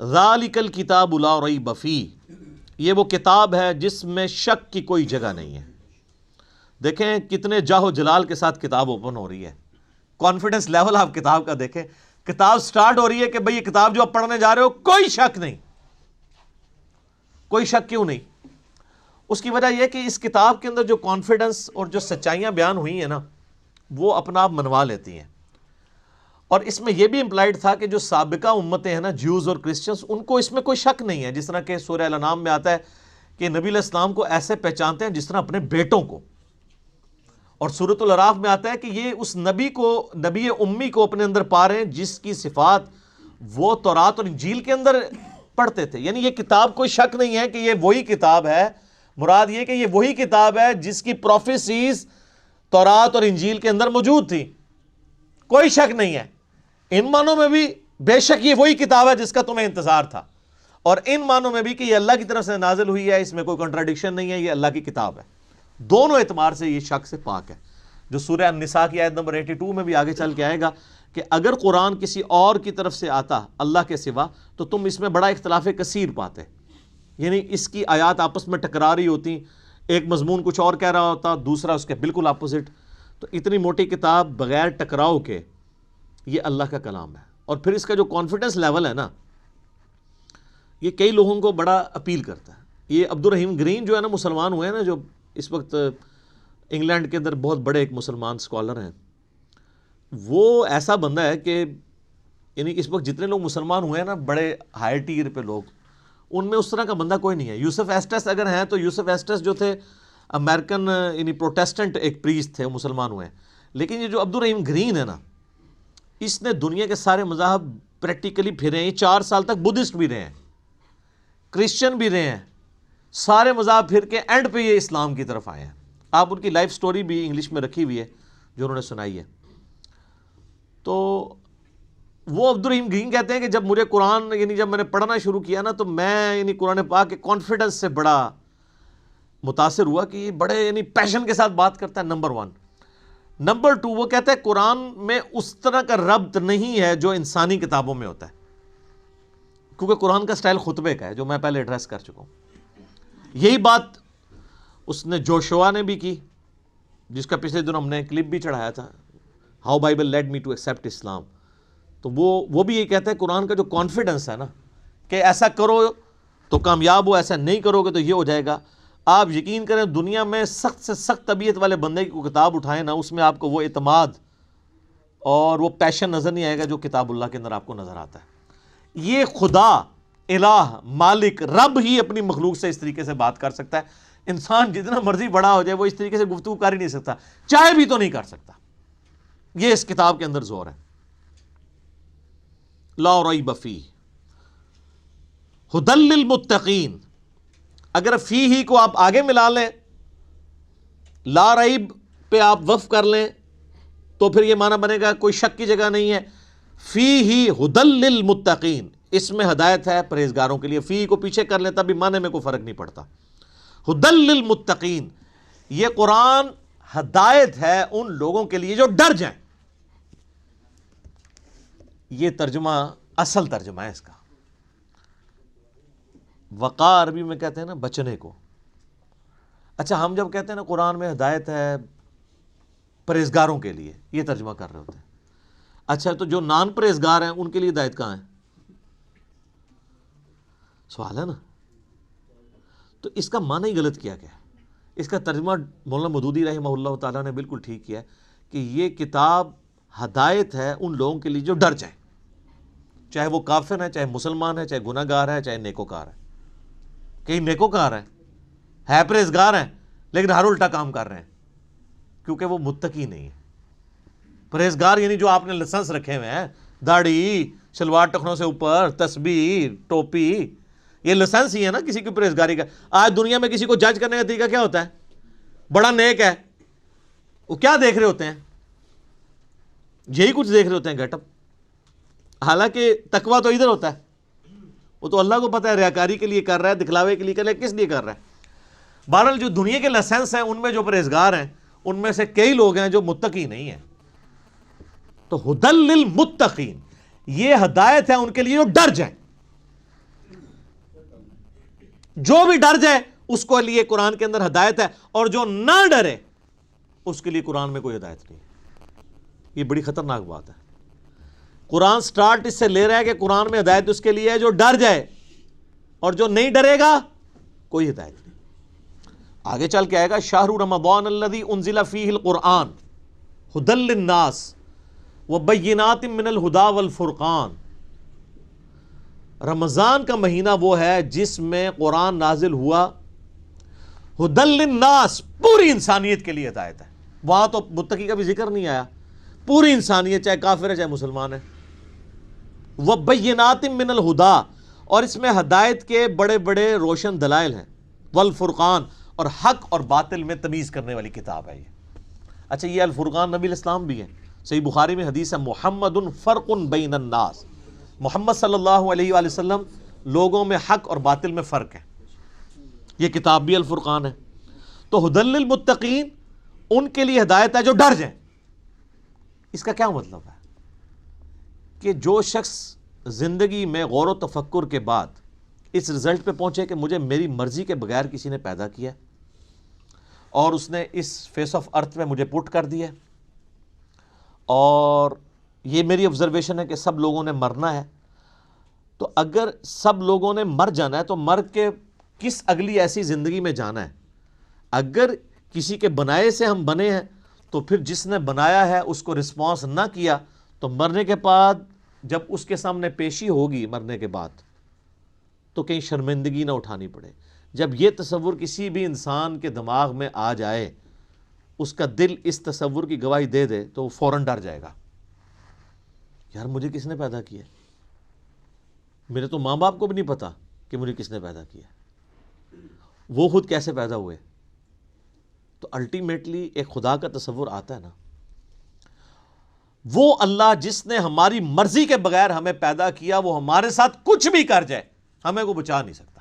ذالک الکتاب لا ریب فیہ، یہ وہ کتاب ہے جس میں شک کی کوئی جگہ نہیں ہے۔ دیکھیں کتنے جاہ و جلال کے ساتھ کتاب اوپن ہو رہی ہے، کانفیڈنس لیول آپ کتاب کا دیکھیں، کتاب سٹارٹ ہو رہی ہے کہ بھئی یہ کتاب جو آپ پڑھنے جا رہے ہو کوئی شک نہیں۔ کوئی شک کیوں نہیں؟ اس کی وجہ یہ کہ اس کتاب کے اندر جو کانفیڈنس اور جو سچائیاں بیان ہوئی ہیں نا، وہ اپنا آپ منوا لیتی ہیں۔ اور اس میں یہ بھی امپلائڈ تھا کہ جو سابقہ امتیں ہیں نا، جیوز اور کرسچنز، ان کو اس میں کوئی شک نہیں ہے، جس طرح کہ سورہ الانعام میں آتا ہے کہ نبی علیہ السلام کو ایسے پہچانتے ہیں جس طرح اپنے بیٹوں کو، اور سورۃ الاعراف میں آتا ہے کہ یہ اس نبی کو، نبی امی کو اپنے اندر پا رہے ہیں جس کی صفات وہ تورات اور انجیل کے اندر پڑھتے تھے۔ یعنی یہ کتاب کوئی شک نہیں ہے کہ یہ وہی کتاب ہے، مراد یہ کہ یہ وہی کتاب ہے جس کی پروفیسیز تورات اور انجیل کے اندر موجود تھی، کوئی شک نہیں ہے۔ ان معنوں میں بھی بے شک یہ وہی کتاب ہے جس کا تمہیں انتظار تھا، اور ان معنوں میں بھی کہ یہ اللہ کی طرف سے نازل ہوئی ہے، اس میں کوئی کنٹراڈکشن نہیں ہے، یہ اللہ کی کتاب ہے۔ دونوں اعتبار سے یہ شک سے پاک ہے، جو سورہ النساء کی آیت نمبر 82 میں بھی آگے چل کے آئے گا کہ اگر قرآن کسی اور کی طرف سے آتا اللہ کے سوا تو تم اس میں بڑا اختلاف کثیر پاتے، یعنی اس کی آیات آپس میں ٹکرا رہی ہوتی، ایک مضمون کچھ اور کہہ رہا ہوتا، دوسرا اس کے بالکل اپوزٹ۔ تو اتنی موٹی کتاب بغیر ٹکراؤ کے یہ اللہ کا کلام ہے۔ اور پھر اس کا جو کانفیڈنس لیول ہے نا، یہ کئی لوگوں کو بڑا اپیل کرتا ہے۔ یہ عبد الرحیم گرین جو ہے نا، مسلمان ہوئے ہیں نا، جو اس وقت انگلینڈ کے اندر بہت بڑے ایک مسلمان اسکالر ہیں، وہ ایسا بندہ ہے کہ یعنی اس وقت جتنے لوگ مسلمان ہوئے ہیں نا، بڑے ہائی ٹیر پہ لوگ، ان میں اس طرح کا بندہ کوئی نہیں ہے۔ یوسف ایسٹس اگر ہیں تو یوسف ایسٹس جو تھے امریکن یعنی پروٹیسٹنٹ ایک پریسٹ تھے، وہ مسلمان ہوئے ہیں۔ لیکن یہ جو عبد الرحیم گرین ہے نا، اس نے دنیا کے سارے مذاہب پریکٹیکلی پھرے ہیں۔ یہ 4 سال تک بدھسٹ بھی رہے ہیں، کرسچن بھی رہے ہیں، سارے مذاہب پھر کے اینڈ پہ یہ اسلام کی طرف آئے ہیں۔ آپ ان کی لائف سٹوری بھی انگلش میں رکھی ہوئی ہے جو انہوں نے سنائی ہے۔ تو وہ عبد الرحیم گرین کہتے ہیں کہ جب مجھے قرآن یعنی جب میں نے پڑھنا شروع کیا نا، تو میں یعنی قرآن پاک کے کانفیڈنس سے بڑا متاثر ہوا کہ یہ بڑے یعنی پیشن کے ساتھ بات کرتا ہے، نمبر 1۔ نمبر 2، وہ کہتا ہے قرآن میں اس طرح کا ربط نہیں ہے جو انسانی کتابوں میں ہوتا ہے، کیونکہ قرآن کا سٹائل خطبے کا ہے، جو میں پہلے ایڈریس کر چکا ہوں۔ یہی بات اس نے جوشوا نے بھی کی، جس کا پچھلے دن ہم نے کلپ بھی چڑھایا تھا، how Bible led me to accept Islam. تو وہ بھی یہ کہتا ہے قرآن کا جو کانفیڈنس ہے نا، کہ ایسا کرو تو کامیاب ہو، ایسا نہیں کرو گے تو یہ ہو جائے گا۔ آپ یقین کریں، دنیا میں سخت سے سخت طبیعت والے بندے کی کتاب اٹھائیں نا، اس میں آپ کو وہ اعتماد اور وہ پیشن نظر نہیں آئے گا جو کتاب اللہ کے اندر آپ کو نظر آتا ہے۔ یہ خدا، الہ، مالک، رب ہی اپنی مخلوق سے اس طریقے سے بات کر سکتا ہے۔ انسان جتنا مرضی بڑا ہو جائے، وہ اس طریقے سے گفتگو کر ہی نہیں سکتا، چاہے بھی تو نہیں کر سکتا۔ یہ اس کتاب کے اندر زور ہے۔ لا ریب فیہ ھدی للمتقین، اگر فی ہی کو آپ آگے ملا لیں، لا ریب پہ آپ وقف کر لیں، تو پھر یہ معنی بنے گا کوئی شک کی جگہ نہیں ہے۔ فی ہی ھدی للمتقین، اس میں ہدایت ہے پرہیزگاروں کے لیے۔ فی کو پیچھے کر لیں تب بھی معنی میں کوئی فرق نہیں پڑتا۔ ھدی للمتقین، یہ قرآن ہدایت ہے ان لوگوں کے لیے جو ڈر جائیں۔ یہ ترجمہ اصل ترجمہ ہے اس کا۔ وقار عربی میں کہتے ہیں نا بچنے کو۔ اچھا، ہم جب کہتے ہیں نا قرآن میں ہدایت ہے پرہیزگاروں کے لیے، یہ ترجمہ کر رہے ہوتے ہیں۔ اچھا، تو جو نان پرہیزگار ہیں ان کے لیے ہدایت کہاں ہے؟ سوال ہے نا۔ تو اس کا معنی ہی غلط کیا گیا۔ اس کا ترجمہ مولانا مودودی رحمہ اللہ تعالیٰ نے بالکل ٹھیک کیا کہ یہ کتاب ہدایت ہے ان لوگوں کے لیے جو ڈر جائیں، چاہے وہ کافر ہے، چاہے مسلمان ہے، چاہے گناہ گار ہے، چاہے نیکوکار ہے۔ کئی نیکوکار ہے پرہیزگار ہیں، لیکن ہر الٹا کام کر رہے ہیں، کیونکہ وہ متقی نہیں ہے۔ پرہیزگار یعنی جو آپ نے لائسنس رکھے ہوئے ہیں، داڑھی، شلوار ٹخنوں سے اوپر، تسبیح، ٹوپی، یہ لائسنس ہی ہے نا کسی کی پرہیزگاری کا۔ آج دنیا میں کسی کو جج کرنے کا طریقہ کیا ہوتا ہے؟ بڑا نیک ہے، وہ کیا دیکھ رہے ہوتے ہیں؟ یہی کچھ دیکھ رہے ہوتے ہیں، گیٹ اپ۔ حالانکہ تقویٰ تو ادھر ہوتا ہے، وہ تو اللہ کو پتہ ہے ریاکاری کے لیے کر رہا ہے، دکھلاوے کے لیے کر رہا ہے، کس لیے کر رہا ہے۔ بہرحال جو دنیا کے لائسنس ہیں ان میں جو پرہیزگار ہیں ان میں سے کئی لوگ ہیں جو متقی نہیں ہیں۔ تو ھدی للمتقین، یہ ہدایت ہے ان کے لیے جو ڈر جائیں۔ جو بھی ڈر جائے اس کو لیے قرآن کے اندر ہدایت ہے، اور جو نہ ڈرے اس کے لیے قرآن میں کوئی ہدایت نہیں۔ یہ بڑی خطرناک بات ہے۔ قرآن سٹارٹ اس سے لے رہا ہے کہ قرآن میں ہدایت اس کے لیے ہے جو ڈر جائے، اور جو نہیں ڈرے گا کوئی ہدایت نہیں۔ آگے چل کے آئے گا شہر رمضان الذی انزل فیہ القرآن ھدی للناس وبینات من الہدی والفرقان۔ رمضان کا مہینہ وہ ہے جس میں قرآن نازل ہوا، ھدی للناس، پوری انسانیت کے لیے ہدایت ہے۔ وہاں تو متقی کا بھی ذکر نہیں آیا، پوری انسانیت، چاہے کافر ہے چاہے مسلمان ہے۔ وبینات من الہدی، اور اس میں ہدایت کے بڑے بڑے روشن دلائل ہیں، والفرقان، اور حق اور باطل میں تمیز کرنے والی کتاب ہے یہ۔ اچھا، یہ الفرقان نبی الاسلام بھی ہے۔ صحیح بخاری میں حدیث ہے، محمد فرق بین الناس، محمد صلی اللہ علیہ وآلہ وسلم لوگوں میں حق اور باطل میں فرق ہے۔ یہ کتاب بھی الفرقان ہے۔ تو ھدی للمتقین، ان کے لیے ہدایت ہے جو ڈر جائیں۔ اس کا کیا مطلب ہے؟ کہ جو شخص زندگی میں غور و تفکر کے بعد اس رزلٹ پہ پہنچے کہ مجھے میری مرضی کے بغیر کسی نے پیدا کیا اور اس نے اس فیس آف ارتھ میں مجھے پٹ کر دیا، اور یہ میری آبزرویشن ہے کہ سب لوگوں نے مرنا ہے، تو اگر سب لوگوں نے مر جانا ہے تو مر کے کس اگلی ایسی زندگی میں جانا ہے؟ اگر کسی کے بنائے سے ہم بنے ہیں تو پھر جس نے بنایا ہے اس کو رسپانس نہ کیا تو مرنے کے بعد جب اس کے سامنے پیشی ہوگی مرنے کے بعد تو کہیں شرمندگی نہ اٹھانی پڑے۔ جب یہ تصور کسی بھی انسان کے دماغ میں آ جائے، اس کا دل اس تصور کی گواہی دے دے، تو وہ فوراً ڈر جائے گا، یار مجھے کس نے پیدا کیا؟ میرے تو ماں باپ کو بھی نہیں پتا کہ مجھے کس نے پیدا کیا، وہ خود کیسے پیدا ہوئے۔ تو الٹیمیٹلی ایک خدا کا تصور آتا ہے نا، وہ اللہ جس نے ہماری مرضی کے بغیر ہمیں پیدا کیا، وہ ہمارے ساتھ کچھ بھی کر جائے ہمیں کو بچا نہیں سکتا۔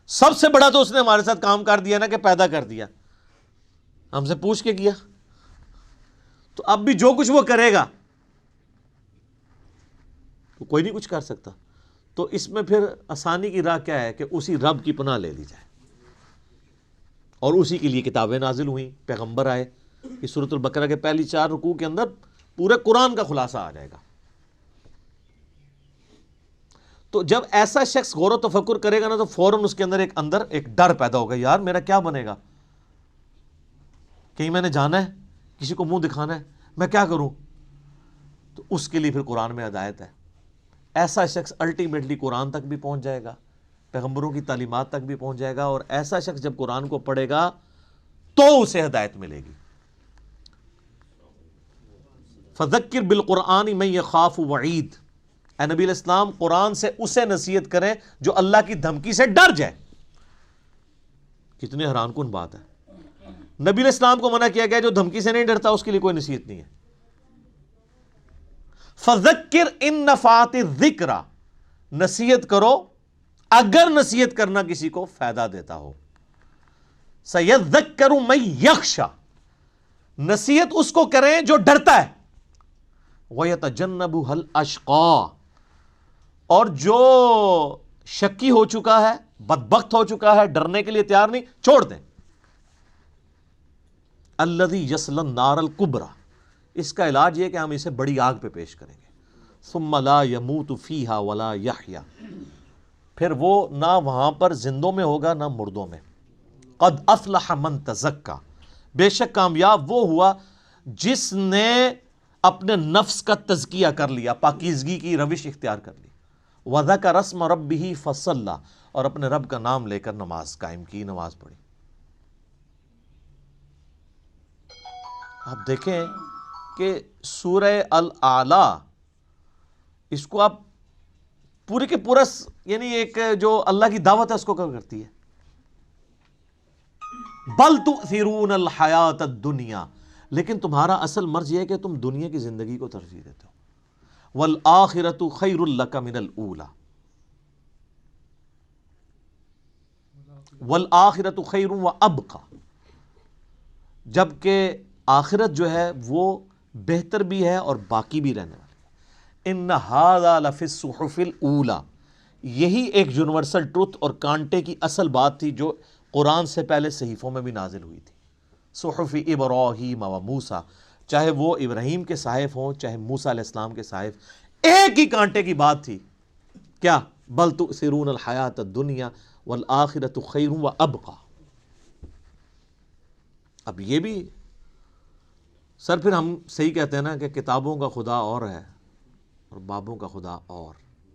سب سے بڑا تو اس نے ہمارے ساتھ کام کر دیا نا کہ پیدا کر دیا، ہم سے پوچھ کے کیا، تو اب بھی جو کچھ وہ کرے گا تو کوئی نہیں کچھ کر سکتا۔ تو اس میں پھر آسانی کی راہ کیا ہے کہ اسی رب کی پناہ لے لی جائے، اور اسی کے لیے کتابیں نازل ہوئیں، پیغمبر آئے۔ اس سورۃ البقرہ کے پہلی 4 رکوع کے اندر پورے قرآن کا خلاصہ آ جائے گا۔ تو جب ایسا شخص غور و تفکر کرے گا نا تو فوراً اس کے اندر ایک ڈر پیدا ہوگا، یار میرا کیا بنے گا؟ کہیں میں نے جانا ہے، کسی کو منہ دکھانا ہے، میں کیا کروں؟ تو اس کے لیے پھر قرآن میں ہدایت ہے۔ ایسا شخص الٹیمیٹلی قرآن تک بھی پہنچ جائے گا، پیغمبروں کی تعلیمات تک بھی پہنچ جائے گا، اور ایسا شخص جب قرآن کو پڑھے گا تو اسے ہدایت ملے گی۔ فذکر بالقرآن من یخاف وعید، اے نبی علیہ السلام قرآن سے اسے نصیحت کریں جو اللہ کی دھمکی سے ڈر جائے۔ کتنی حیران کن بات ہے، نبی علیہ السلام کو منع کیا گیا جو دھمکی سے نہیں ڈرتا اس کے لیے کوئی نصیحت نہیں ہے۔ فذکر ان نفعت الذکر، نصیحت کرو اگر نصیحت کرنا کسی کو فائدہ دیتا ہو۔ سیذکر من یخشی، نصیحت اس کو کریں جو ڈرتا ہے۔ وَيَتَجَنَّبُهَا الْأَشْقَى، اور جو شکی ہو چکا ہے، بدبخت ہو چکا ہے، ڈرنے کے لیے تیار نہیں، چھوڑ دیں۔ الَّذِي يَصْلَى النَّارَ الْكُبْرَى، اس کا علاج یہ کہ ہم اسے بڑی آگ پہ پیش کریں گے۔ ثُمَّ لَا يَمُوتُ فِيهَا وَلَا يَحْيَا، پھر وہ نہ وہاں پر زندوں میں ہوگا نہ مردوں میں۔ قَدْ أَفْلَحَ مَن تَزَكَّى، بے شک کامیاب وہ ہوا جس نے اپنے نفس کا تزکیہ کر لیا، پاکیزگی کی روش اختیار کر لی۔ وَذَكَرَ اسْمَ رَبِّهِ فَصَلَّى، اور اپنے رب کا نام لے کر نماز قائم کی، نماز پڑھی۔ آپ دیکھیں کہ سورہ الاعلیٰ، اس کو آپ پورے کے پورا یعنی ایک جو اللہ کی دعوت ہے اس کو کور کرتی ہے۔ بل تؤثرون الحیات الدنیا، لیکن تمہارا اصل مرض یہ ہے کہ تم دنیا کی زندگی کو ترجیح دیتے ہو۔ والآخرۃ خیر لک من الاولی، والآخرۃ خیر وابقی، جبکہ آخرت جو ہے وہ بہتر بھی ہے اور باقی بھی رہنے والی ہے۔ ان ھذا لفی الصحف الاولی، یہی ایک یونیورسل ٹروتھ اور کانٹے کی اصل بات تھی جو قرآن سے پہلے صحیفوں میں بھی نازل ہوئی تھی. صحف ابراہیم و موسیٰ، چاہے وہ ابراہیم کے صحائف ہوں چاہے موسیٰ علیہ السلام کے صحائف، ایک ہی کانٹے کی بات تھی. کیا؟ بل تؤثرون الحیات الدنیا والآخرۃ خیر وابقیٰ. اب یہ بھی سر پھر ہم صحیح کہتے ہیں نا کہ کتابوں کا خدا اور ہے اور بابوں کا خدا اور.